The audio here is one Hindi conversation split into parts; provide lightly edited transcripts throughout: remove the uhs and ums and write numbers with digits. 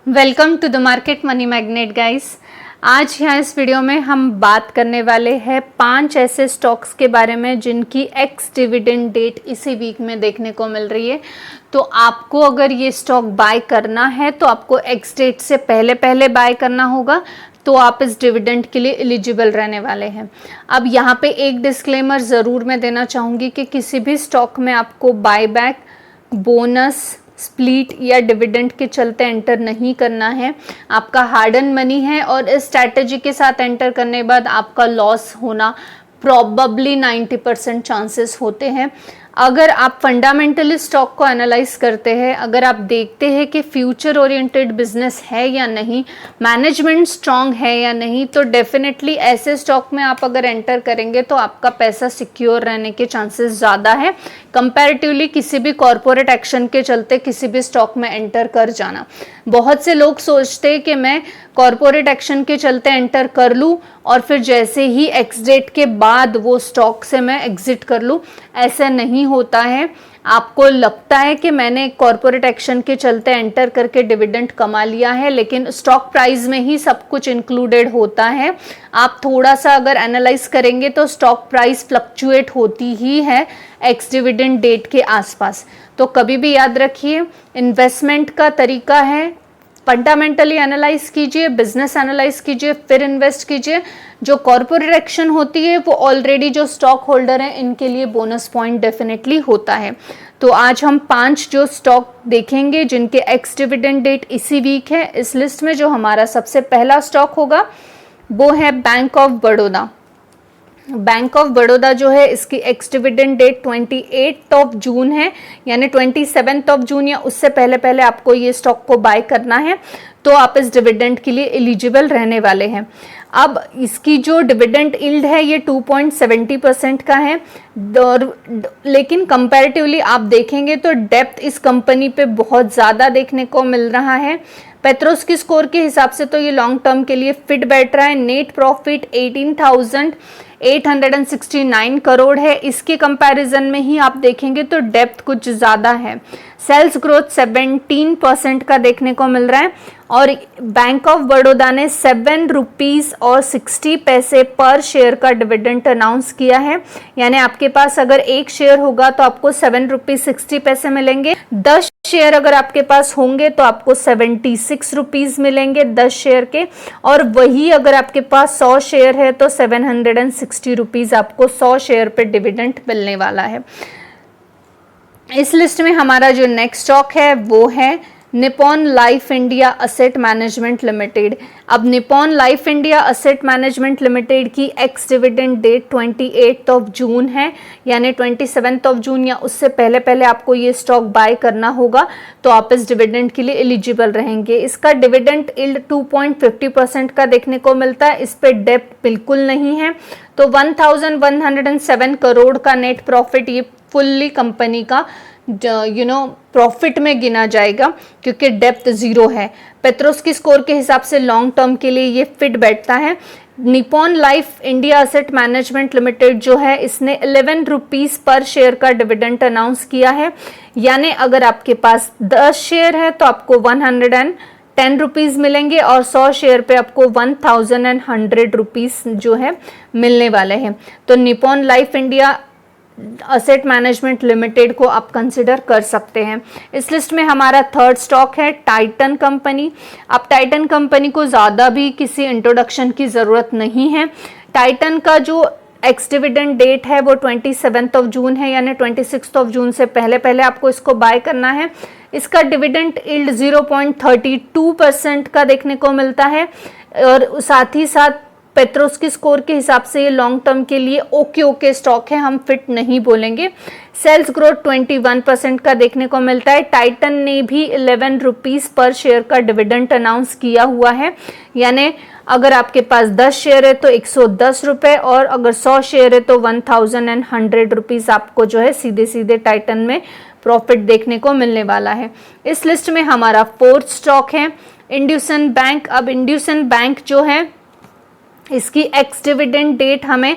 Welcome to the market money magnet guys. आज यहाँ इस वीडियो में हम बात करने वाले हैं 5 ऐसे स्टॉक्स के बारे में जिनकी एक्स डिविडेंड डेट इसी वीक में देखने को मिल रही है। तो आपको अगर ये स्टॉक बाय करना है तो आपको एक्स डेट से पहले पहले बाय करना होगा, तो आप इस डिविडेंड के लिए एलिजिबल रहने वाले हैं। अब यहाँ पे एक डिस्क्लेमर ज़रूर मैं देना चाहूँगी कि किसी भी स्टॉक में आपको बायबैक, बोनस, स्प्लिट या डिविडेंड के चलते एंटर नहीं करना है। आपका हार्ड एंड मनी है और इस स्ट्रैटेजी के साथ एंटर करने के बाद आपका लॉस होना प्रॉबली 90% चांसेस होते हैं। अगर आप फंडामेंटली स्टॉक को एनालाइज करते हैं, अगर आप देखते हैं कि फ्यूचर ओरिएंटेड बिजनेस है या नहीं, मैनेजमेंट स्ट्रांग है या नहीं, तो डेफिनेटली ऐसे स्टॉक में आप अगर एंटर करेंगे तो आपका पैसा सिक्योर रहने के चांसेस ज़्यादा है कंपैरेटिवली किसी भी कॉरपोरेट एक्शन के चलते किसी भी स्टॉक में एंटर कर जाना। बहुत से लोग सोचते हैं कि मैं कॉरपोरेट एक्शन के चलते एंटर कर लूँ और फिर जैसे ही एक्स डेट के बाद वो स्टॉक से मैं एग्जिट कर लूँ। ऐसा नहीं होता है। आपको लगता है कि मैंने कॉरपोरेट एक्शन के चलते एंटर करके डिविडेंड कमा लिया है, लेकिन स्टॉक प्राइस में ही सब कुछ इंक्लूडेड होता है। आप थोड़ा सा अगर एनालाइज करेंगे तो स्टॉक प्राइस फ्लक्चुएट होती ही है एक्स डिविडेंड डेट के आसपास। तो कभी भी याद रखिए, इन्वेस्टमेंट का तरीका है फंडामेंटली एनालाइज कीजिए, बिजनेस एनालाइज कीजिए, फिर इन्वेस्ट कीजिए। जो कॉरपोरेट एक्शन होती है वो ऑलरेडी जो स्टॉक होल्डर हैं इनके लिए बोनस पॉइंट डेफिनेटली होता है। तो आज हम 5 जो स्टॉक देखेंगे जिनके एक्स डिविडेंड डेट इसी वीक है। इस लिस्ट में जो हमारा सबसे पहला स्टॉक होगा वो है bank of Baroda. Bank of Baroda जो है इसकी एक्स डिविडेंड डेट 28 जून है, यानी 27 जून या उससे पहले पहले आपको ये स्टॉक को बाय करना है, तो आप इस डिविडेंड के लिए एलिजिबल रहने वाले हैं। अब इसकी जो डिविडेंड यील्ड है ये 2.70% का है, लेकिन कंपैरेटिवली आप देखेंगे तो डेप्थ इस कंपनी पे बहुत ज़्यादा देखने को मिल रहा है। पेट्रोस की स्कोर के हिसाब से तो ये लॉन्ग टर्म के लिए फिट बैठ रहा है। नेट प्रॉफिट 18,869 करोड़ है। इसके कंपैरिजन में ही आप देखेंगे तो डेप्थ कुछ ज़्यादा है। सेल्स ग्रोथ 17% का देखने को मिल रहा है और बैंक ऑफ बड़ौदा ने 7 रुपीज़ और 60 पैसे पर शेयर का डिविडेंड अनाउंस किया है। यानी आपके पास अगर एक शेयर होगा तो आपको 7 रुपीज़ 60 पैसे मिलेंगे। 10 शेयर अगर आपके पास होंगे तो आपको 76 रुपीज़ मिलेंगे 10 शेयर के, और वही अगर आपके पास 100 शेयर है तो 760 रुपीज़ आपको 100 शेयर पे डिविडेंड मिलने वाला है। इस लिस्ट में हमारा जो नेक्स्ट स्टॉक है वो है Nippon Life India asset management limited. अब Nippon Life India asset management limited की एक्स डिविडेंड डेट 28 जून है, यानी 27 जून या उससे पहले पहले आपको ये स्टॉक बाय करना होगा, तो आप इस डिविडेंड के लिए एलिजिबल रहेंगे। इसका डिविडेंड यील्ड 2.50% का देखने को मिलता है। इस पे डेप्थ बिल्कुल नहीं है। तो 1107 करोड़ का नेट प्रॉफिट ये फुल्ली कंपनी का प्रॉफिट में गिना जाएगा क्योंकि डेप्थ जीरो है। पेट्रोस की स्कोर के हिसाब से लॉन्ग टर्म के लिए ये फिट बैठता है। Nippon Life India asset management limited जो है इसने 11 रुपीज़ पर शेयर का डिविडेंड अनाउंस किया है। यानी अगर आपके पास 10 शेयर है तो आपको 110 रुपीज़ मिलेंगे और 100 शेयर पे आपको 1100 रुपीज़ जो है मिलने वाले हैं। तो Nippon Life India asset management limited को आप कंसिडर कर सकते हैं। इस लिस्ट में हमारा थर्ड स्टॉक है टाइटन कंपनी। अब टाइटन कंपनी को ज़्यादा भी किसी इंट्रोडक्शन की ज़रूरत नहीं है। टाइटन का जो एक्स डिविडेंड डेट है वो 27 जून है, यानी 26 जून से पहले पहले आपको इसको बाय करना है। इसका डिविडेंड यील्ड 0.32% का देखने को मिलता है और साथ ही साथ पेट्रोस की स्कोर के हिसाब से ये लॉन्ग टर्म के लिए ओके स्टॉक है, हम फिट नहीं बोलेंगे। सेल्स ग्रोथ 21% का देखने को मिलता है। टाइटन ने भी 11 रुपीज़ पर शेयर का डिविडेंड अनाउंस किया हुआ है। यानी अगर आपके पास 10 शेयर है तो 110 रुपये और अगर 100 शेयर है तो 1100 रुपीज़ आपको जो है सीधे सीधे टाइटन में प्रॉफिट देखने को मिलने वाला है। इस लिस्ट में हमारा फोर्थ स्टॉक है इंड्यूसन बैंक। अब इंड्यूसन बैंक जो है इसकी एक्स डिविडेंड डेट हमें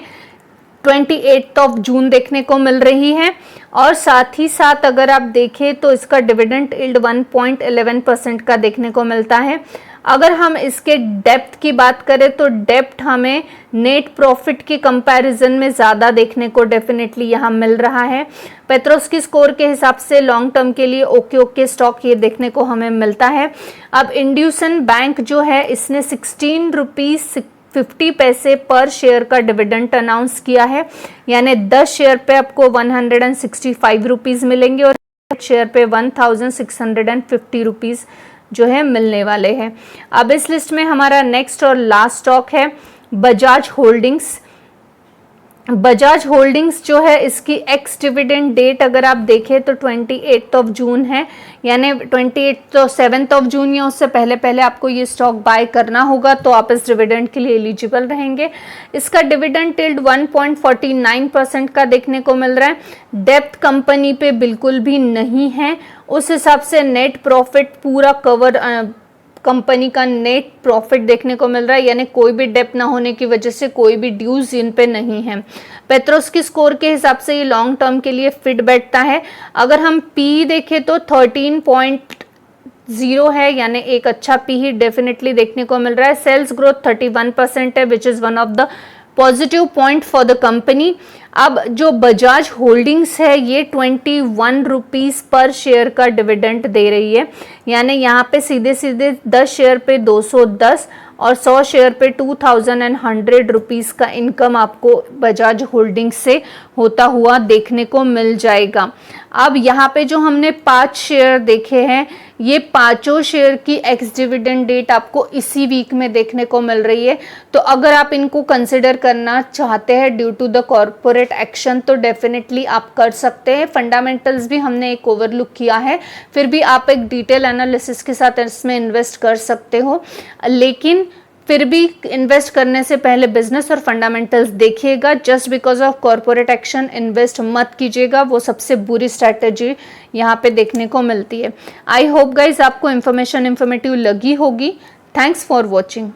28 ऑफ जून देखने को मिल रही है। और साथ ही साथ अगर आप देखें तो इसका डिविडेंड यील्ड 1.11% का देखने को मिलता है। अगर हम इसके डेप्थ की बात करें तो डेप्थ हमें नेट प्रॉफिट के कंपैरिजन में ज़्यादा देखने को डेफिनेटली यहाँ मिल रहा है। पेट्रोस्की स्कोर के हिसाब से लॉन्ग टर्म के लिए ओके स्टॉक ये देखने को हमें मिलता है। अब इंड्यूसन बैंक जो है इसने 16 रुपीज़ 50 पैसे पर शेयर का डिविडेंड अनाउंस किया है, यानी 10 शेयर पे आपको 165 रुपीज़ मिलेंगे और शेयर पे 1650 रुपीज़ जो है मिलने वाले हैं। अब इस लिस्ट में हमारा नेक्स्ट और लास्ट स्टॉक है बजाज होल्डिंग्स। बजाज होल्डिंग्स जो है इसकी एक्स डिविडेंड डेट अगर आप देखें तो 28 ऑफ जून है, यानी 28 तो 7 ऑफ जून या उससे पहले पहले आपको ये स्टॉक बाय करना होगा तो आप इस डिविडेंड के लिए एलिजिबल रहेंगे। इसका डिविडेंड यील्ड 1.49% का देखने को मिल रहा है। डेप्थ कंपनी पे बिल्कुल भी नहीं है, उस हिसाब से नेट प्रॉफिट पूरा कवर कंपनी का नेट प्रॉफिट देखने को मिल रहा है, यानी कोई भी डेप्थ ना होने की वजह से कोई भी ड्यूज इन पे नहीं है। पेट्रोस्की स्कोर के हिसाब से ये लॉन्ग टर्म के लिए फिट बैठता है। अगर हम पी देखें तो 13.0 है, यानी एक अच्छा पी ही डेफिनेटली देखने को मिल रहा है। सेल्स ग्रोथ 31% है, which is one of the positive point for the company. अब जो बजाज होल्डिंग्स है ये 21 रुपीज़ पर शेयर का डिविडेंड दे रही है, यानी यहाँ पे सीधे सीधे 10 शेयर पे 210 और 100 शेयर पे 2100 रुपीज़ का इनकम आपको बजाज होल्डिंग्स से होता हुआ देखने को मिल जाएगा। अब यहाँ पे जो हमने 5 शेयर देखे हैं ये पांचों शेयर की एक्स डिविडेंड डेट आपको इसी वीक में देखने को मिल रही है, तो अगर आप इनको कंसिडर करना चाहते हैं due to the corporate action तो डेफिनेटली आप कर सकते हैं। फंडामेंटल्स भी हमने एक ओवरलुक किया है, फिर भी आप एक डिटेल एनालिसिस के साथ इसमें इन्वेस्ट कर सकते हो, लेकिन फिर भी इन्वेस्ट करने से पहले बिजनेस और फंडामेंटल्स देखिएगा। Just because of corporate action invest मत कीजिएगा, वो सबसे बुरी स्ट्रैटेजी यहाँ पे देखने को मिलती है। आई होप गाइज आपको इन्फॉर्मेटिव लगी होगी। Thanks for watching.